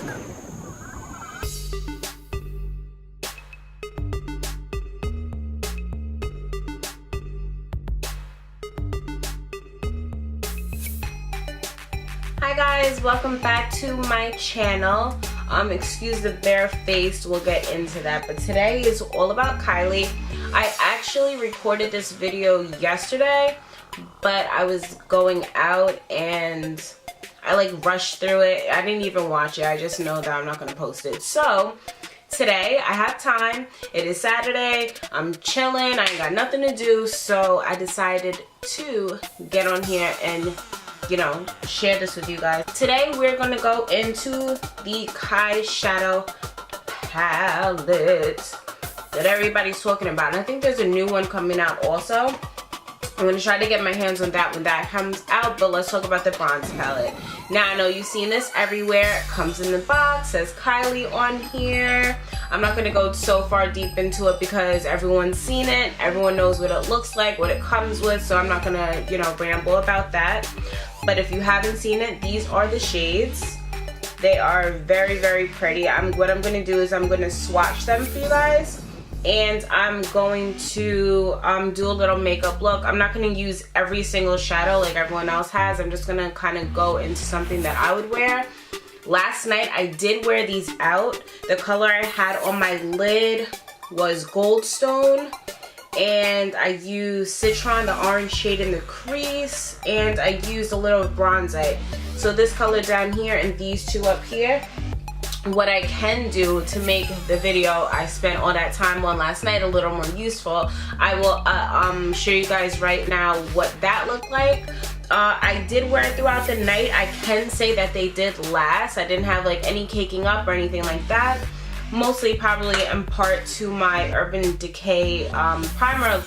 Hi guys, welcome back to my channel. Excuse the bare face, we'll get into that, but today is all about Kylie. I actually recorded this video yesterday, but I was going out and I like rushed through it. I didn't even watch it. I just know that I'm not gonna post it. So today I have time. It is Saturday. I'm chilling. I ain't got nothing to do, so I decided to get on here and, you know, share this with you guys. Today we're gonna go into the KYSHADOW palette that everybody's talking about. And I think there's a new one coming out also. I'm gonna try to get my hands on that when that comes out, but let's talk about the bronze palette. Now I know you've seen this everywhere. It comes in the box, says Kylie on here. I'm not gonna go so far deep into it because everyone's seen it. Everyone knows what it looks like, what it comes with, so I'm not gonna, you know, ramble about that. But if you haven't seen it, these are the shades. They are very, very pretty. What I'm gonna do is I'm gonna swatch them for you guys. And I'm going to do a little makeup look. I'm not going to use every single shadow like everyone else has. I'm just going to kind of go into something that I would wear. Last night I did wear these out. The color I had on my lid was Goldstone. And I used Citron, the orange shade in the crease. And I used a little bronzite. So this color down here and these two up here. What I can do to make the video I spent all that time on last night a little more useful, I will show you guys right now what that looked like. I did wear it throughout the night. I can say that they did last. I didn't have like any caking up or anything like that. Mostly probably in part to my Urban Decay primer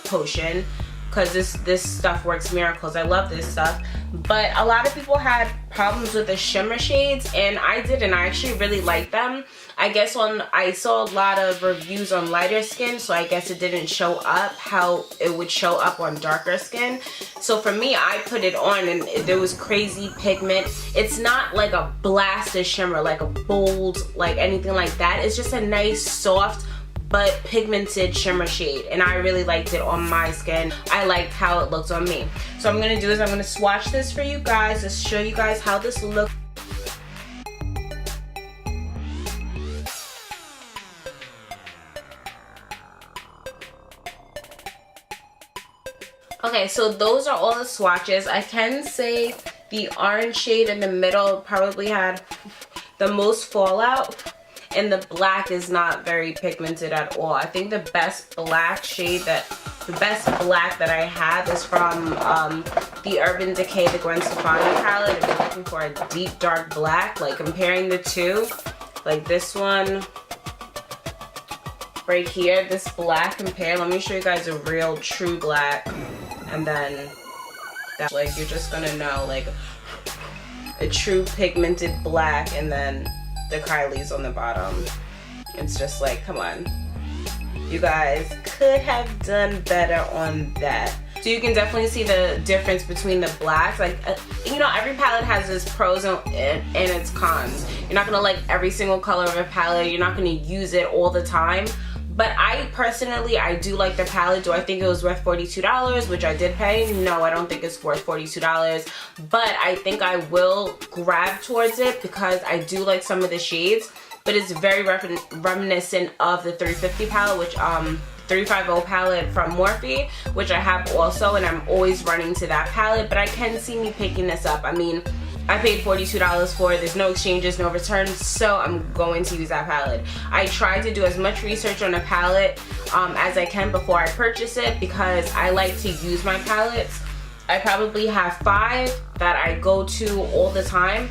potion, because this stuff works miracles. I love this stuff. But a lot of people had problems with the shimmer shades, and I didn't. I actually really like them. I guess I saw a lot of reviews on lighter skin, so I guess it didn't show up how it would show up on darker skin. So for me, I put it on and there was crazy pigment. It's not like a blast of shimmer, like a bold, like anything like that. It's just a nice, soft, but pigmented shimmer shade, and I really liked it on my skin. I liked how it looked on me. So what I'm gonna do is I'm gonna swatch this for you guys to show you guys how this looks. Okay, so those are all the swatches. I can say the orange shade in the middle probably had the most fallout. And the black is not very pigmented at all. I think the best black that I have is from the Urban Decay, the Gwen Stefani palette. If you're looking for a deep dark black, like comparing the two, like this one right here, this black compare. Let me show you guys a real true black, and then that, like, you're just gonna know like a true pigmented black, and then the Kylie's on the bottom. It's just like, come on, you guys could have done better on that. So you can definitely see the difference between the blacks. Like, you know, every palette has its pros and its cons. You're not gonna like every single color of a palette. You're not gonna use it all the time. But I personally, I do like the palette. Do I think it was worth $42, which I did pay? No, I don't think it's worth $42. But I think I will grab towards it because I do like some of the shades. But it's very reminiscent of the 350 palette, which 350 palette from Morphe, which I have also, and I'm always running to that palette. But I can see me picking this up. I mean, I paid $42 for it. There's no exchanges, no returns, so I'm going to use that palette. I try to do as much research on a palette as I can before I purchase it, because I like to use my palettes. I probably have 5 that I go to all the time.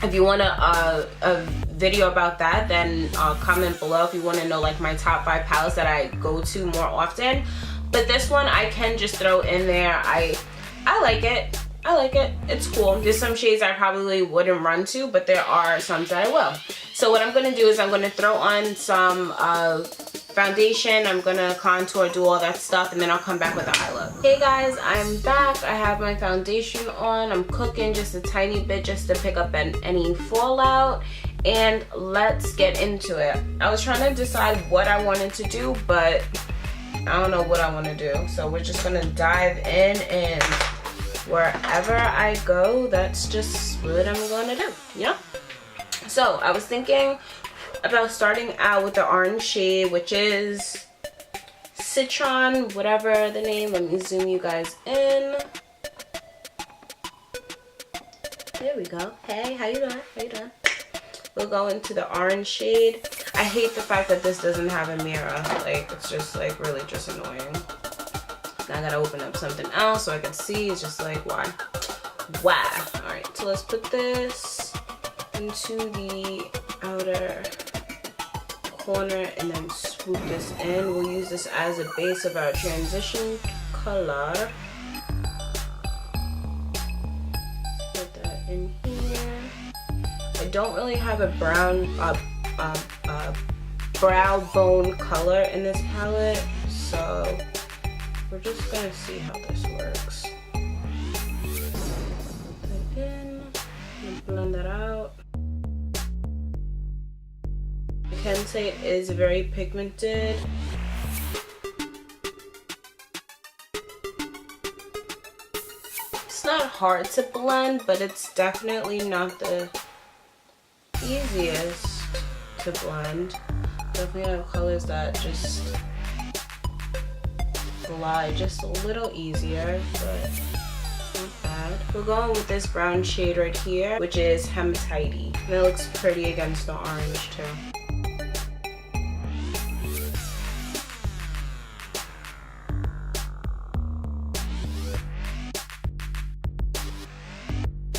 If you want a video about that, then comment below if you want to know like my top 5 palettes that I go to more often. But this one I can just throw in there. I like it. I like it. It's cool. There's some shades I probably wouldn't run to, but there are some that I will. So what I'm going to do is I'm going to throw on some foundation. I'm going to contour, do all that stuff, and then I'll come back with the eye look. Hey guys, I'm back. I have my foundation on. I'm cooking just a tiny bit just to pick up any fallout. and let's get into it. I was trying to decide what I wanted to do, but I don't know what I want to do. So we're just gonna dive in, and wherever I go, that's just what I'm gonna do, you know? So I was thinking about starting out with the orange shade, which is Citron, whatever the name. Let me zoom you guys in. There we go. Hey, how you doing? How you doing? We'll go into the orange shade. I hate the fact that this doesn't have a mirror. Like, it's just like really just annoying. Now I gotta open up something else so I can see. It's just like, why? Why? Alright, so let's put this into the outer corner and then swoop this in. We'll use this as a base of our transition color. Put that in here. I don't really have a brown brow bone color in this palette, so we're just gonna see how this works. Put that in and blend that out. I can say it is very pigmented. It's not hard to blend, but it's definitely not the easiest to blend. Definitely have colors that just glide just a little easier, but not bad. We're going with this brown shade right here, which is Hematite. And it looks pretty against the orange too.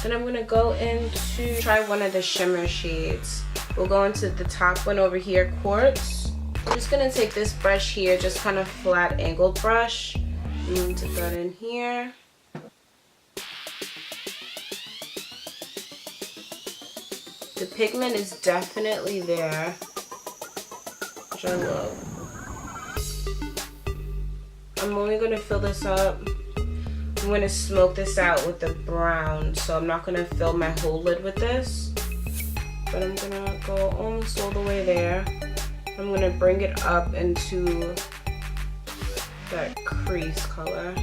Then I'm gonna go into try one of the shimmer shades. We'll go into the top one over here, Quartz. I'm just gonna take this brush here, just kind of flat angled brush. I'm going to put that in here. The pigment is definitely there, which I love. I'm only gonna fill this up. I'm going to smoke this out with the brown, so I'm not going to fill my whole lid with this, but I'm going to go almost all the way there. I'm going to bring it up into that crease color.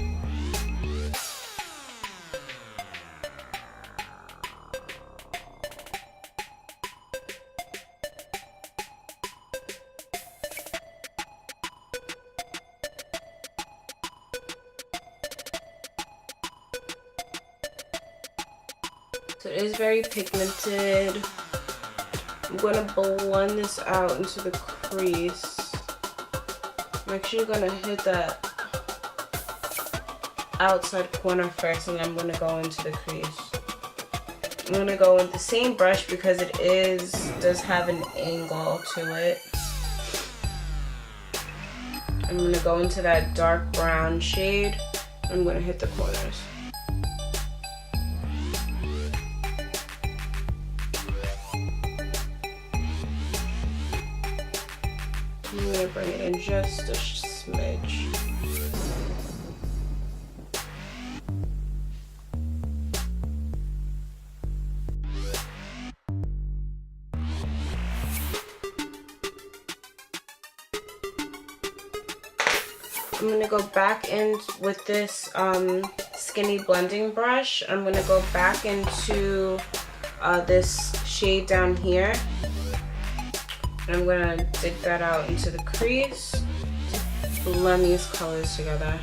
So it is very pigmented. I'm going to blend this out into the crease. I'm actually going to hit that outside corner first, and then I'm going to go into the crease. I'm going to go with the same brush because it does have an angle to it. I'm going to go into that dark brown shade. I'm going to hit the corners. I'm going to bring it in just a smidge. I'm going to go back in with this skinny blending brush. I'm going to go back into this shade down here. And I'm going to dig that out into the crease, blend these colors together.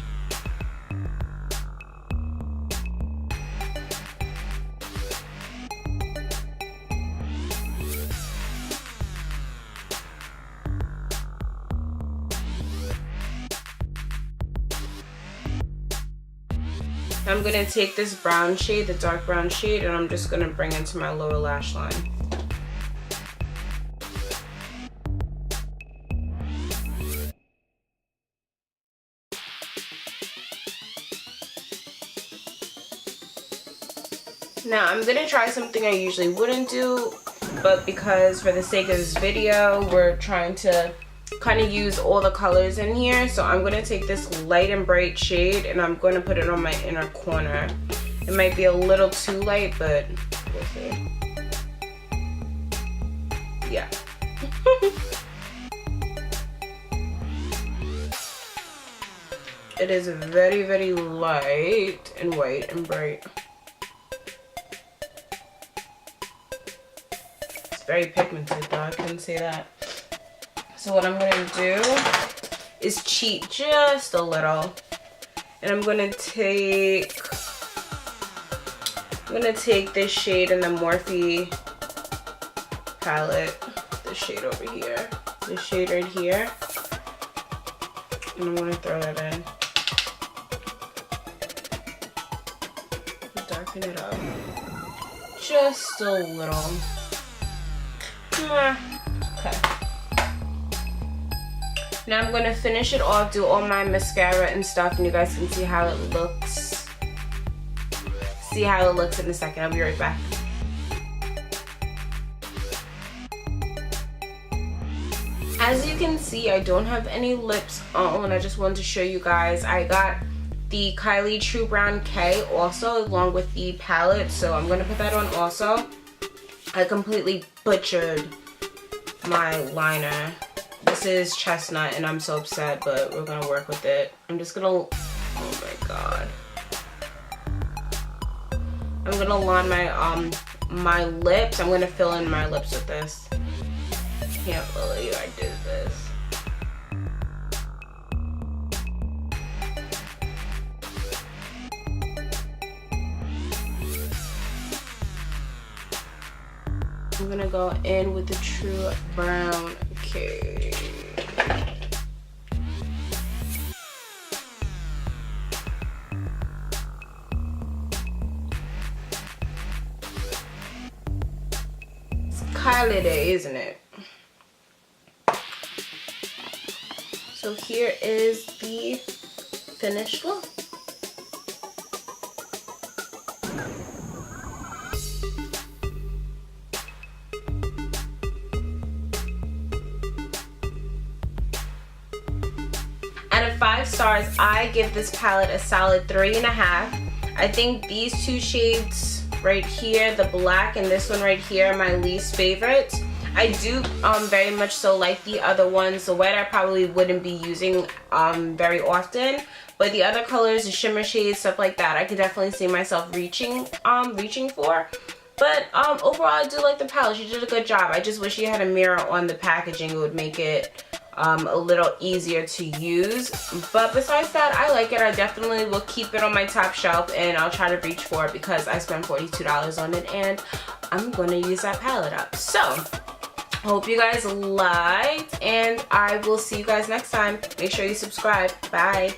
I'm going to take this brown shade, the dark brown shade, and I'm just going to bring it into my lower lash line. Now I'm going to try something I usually wouldn't do, but because for the sake of this video, we're trying to kind of use all the colors in here. So I'm going to take this light and bright shade and I'm going to put it on my inner corner. It might be a little too light, but we'll see. Yeah. It is very, very light and white and bright. It's very pigmented though, I couldn't say that. So what I'm gonna do is cheat just a little. And I'm gonna take this shade in the Morphe palette, this shade over here, this shade right here, and I'm gonna throw that in. Darken it up just a little. Okay. Now I'm gonna finish it off, do all my mascara and stuff, and you guys can see how it looks. See how it looks in a second. I'll be right back. As you can see, I don't have any lips on. I just wanted to show you guys. I got the Kylie True Brown K also along with the palette, so I'm gonna put that on also. I completely butchered my liner. This is chestnut and I'm so upset, but we're gonna work with it. I'm just gonna, oh my god. I'm gonna line my lips. I'm gonna fill in my lips with this. Can't believe I did this. I'm gonna go in with the True Brown K. It's Kylie Day, isn't it? So here is the finished look. Out of 5 stars, I give this palette a solid 3.5. I think these two shades right here, the black and this one right here, are my least favorites. I do very much so like the other ones. The white I probably wouldn't be using very often, but the other colors, the shimmer shades, stuff like that, I could definitely see myself reaching for. But overall, I do like the palette. She did a good job. I just wish she had a mirror on the packaging. It would make it a little easier to use. But besides that, I like it. I definitely will keep it on my top shelf, and I'll try to reach for it because I spent $42 on it, and I'm going to use that palette up. So, hope you guys liked, and I will see you guys next time. Make sure you subscribe. Bye.